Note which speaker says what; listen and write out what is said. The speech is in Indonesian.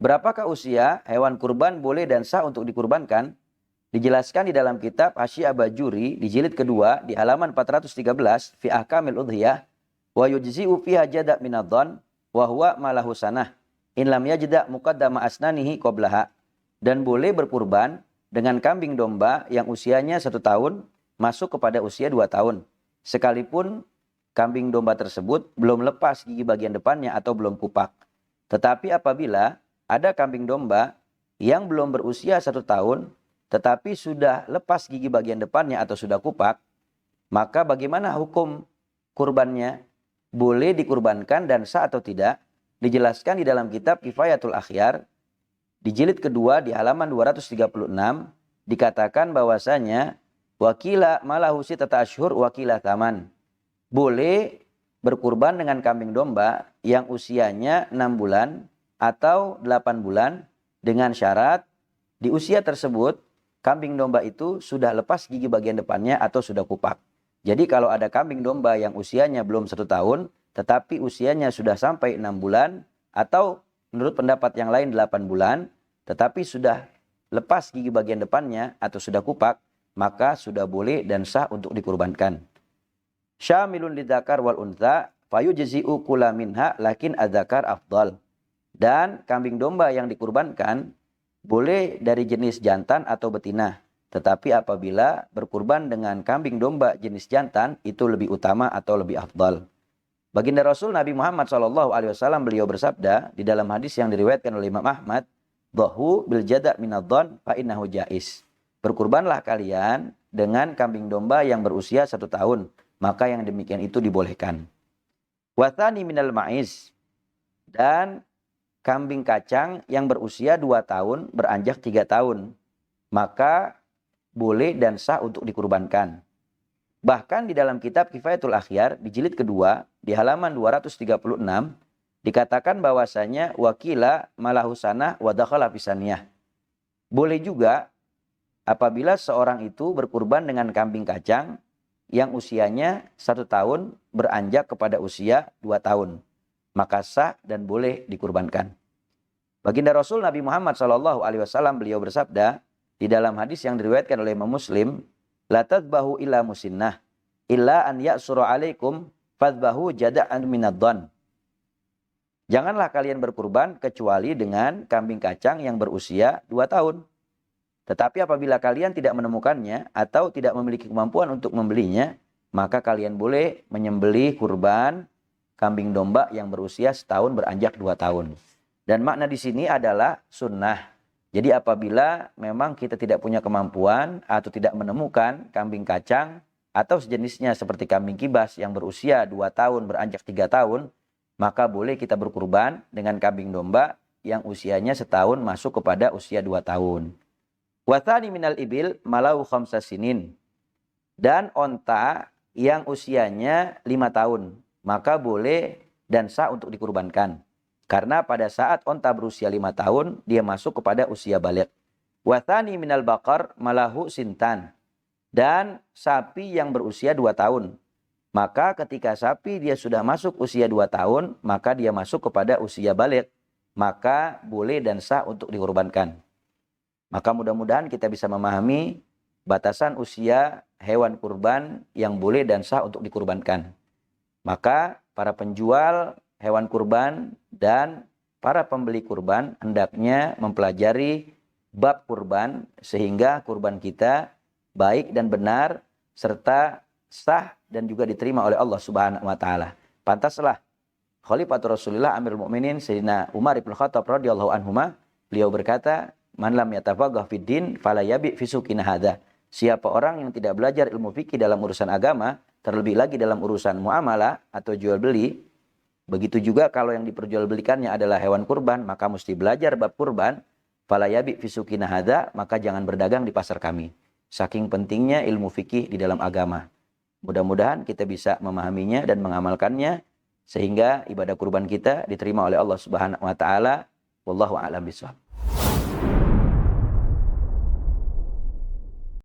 Speaker 1: Berapakah usia hewan kurban boleh dan sah untuk dikurbankan? Dijelaskan di dalam kitab Hasyiah Bajuri di jilid kedua di halaman 413 fi ahkamil udhiyah wa yujzi'u fiha jada' minadhan wa huwa malahu sanah in lam yajda' muqaddama asnanihi qablaha. Dan boleh berkurban dengan kambing domba yang usianya 1 tahun masuk kepada usia 2 tahun. Sekalipun kambing domba tersebut belum lepas gigi bagian depannya atau belum kupak. Tetapi apabila ada kambing domba yang belum berusia 1 tahun tetapi sudah lepas gigi bagian depannya atau sudah kupak, maka bagaimana hukum kurbannya? Boleh dikurbankan dan sah atau tidak? Dijelaskan di dalam kitab Kifayatul Akhyar di jilid kedua di halaman 236 dikatakan bahwasanya wakila malahu sitata asyhur wakila taman. Boleh berkurban dengan kambing domba yang usianya 6 bulan atau 8 bulan dengan syarat di usia tersebut kambing domba itu sudah lepas gigi bagian depannya atau sudah kupak. Jadi kalau ada kambing domba yang usianya belum 1 tahun tetapi usianya sudah sampai 6 bulan atau menurut pendapat yang lain 8 bulan tetapi sudah lepas gigi bagian depannya atau sudah kupak, maka sudah boleh dan sah untuk dikurbankan. Syamilun lidzakar wal untha fayujzi'u kula minha lakin adzakar afdal. Dan kambing domba yang dikurbankan boleh dari jenis jantan atau betina. Tetapi apabila berkurban dengan kambing domba jenis jantan itu lebih utama atau lebih afdal. Baginda Rasul Nabi Muhammad SAW beliau bersabda di dalam hadis yang diriwayatkan oleh Imam Ahmad, "Dhahu bil jada' minadh-dhan fa innahu jaiz." Berkurbanlah kalian dengan kambing domba yang berusia 1 tahun, maka yang demikian itu dibolehkan. Wa tsani minal ma'iz, dan kambing kacang yang berusia 2 tahun beranjak 3 tahun, maka boleh dan sah untuk dikurbankan. Bahkan di dalam kitab Kifayatul Akhyar di jilid kedua di halaman 236 dikatakan bahwasanya wakila malahu sanah wa dakhala fisaniyah. Boleh juga apabila seorang itu berkurban dengan kambing kacang yang usianya 1 tahun beranjak kepada usia 2 tahun. Maka sah dan boleh dikurbankan. Baginda Rasul Nabi Muhammad SAW beliau bersabda di dalam hadis yang diriwayatkan oleh Imam Muslim, la tadbahu illa musinnah illa an ya'sura alaikum fadbahu jada'an minadh-dhan. Janganlah kalian berkurban kecuali dengan kambing kacang yang berusia 2 tahun. Tetapi apabila kalian tidak menemukannya atau tidak memiliki kemampuan untuk membelinya, maka kalian boleh menyembelih kurban kambing domba yang berusia 1 tahun beranjak 2 tahun. Dan makna di sini adalah sunnah. Jadi apabila memang kita tidak punya kemampuan atau tidak menemukan kambing kacang atau sejenisnya seperti kambing kibas yang berusia 2 tahun beranjak 3 tahun, maka boleh kita berkurban dengan kambing domba yang usianya 1 tahun masuk kepada usia 2 tahun. Wa tsani minal ibil malau khamsa sinin. Dan onta yang usianya 5 tahun, maka boleh dan sah untuk dikurbankan. Karena pada saat onta berusia 5 tahun, dia masuk kepada usia baligh. Wa tsani minal baqar malahu sintan. Dan sapi yang berusia 2 tahun. Maka ketika sapi dia sudah masuk usia 2 tahun, maka dia masuk kepada usia baligh. Maka boleh dan sah untuk dikurbankan. Maka mudah-mudahan kita bisa memahami batasan usia hewan kurban yang boleh dan sah untuk dikurbankan. Maka para penjual hewan kurban dan para pembeli kurban hendaknya mempelajari bab kurban sehingga kurban kita baik dan benar serta sah dan juga diterima oleh Allah Subhanahu wa taala. Pantaslah Khalifatul Rasulullah Amirul Mukminin Sayyidina Umar bin Khattab radhiyallahu anhuma, beliau berkata, "Man lam yatafaqah fid din fala yabi fi suqina hadza." Siapa orang yang tidak belajar ilmu fikih dalam urusan agama, terlebih lagi dalam urusan muamalah atau jual beli, begitu juga kalau yang diperjualbelikannya adalah hewan kurban, maka mesti belajar bab kurban. Fala yabi fi suqina hadza, maka jangan berdagang di pasar kami. Saking pentingnya ilmu fikih di dalam agama. Mudah-mudahan kita bisa memahaminya dan mengamalkannya sehingga ibadah kurban kita diterima oleh Allah Subhanahu wa taala. Wallahu a'lam bishawab.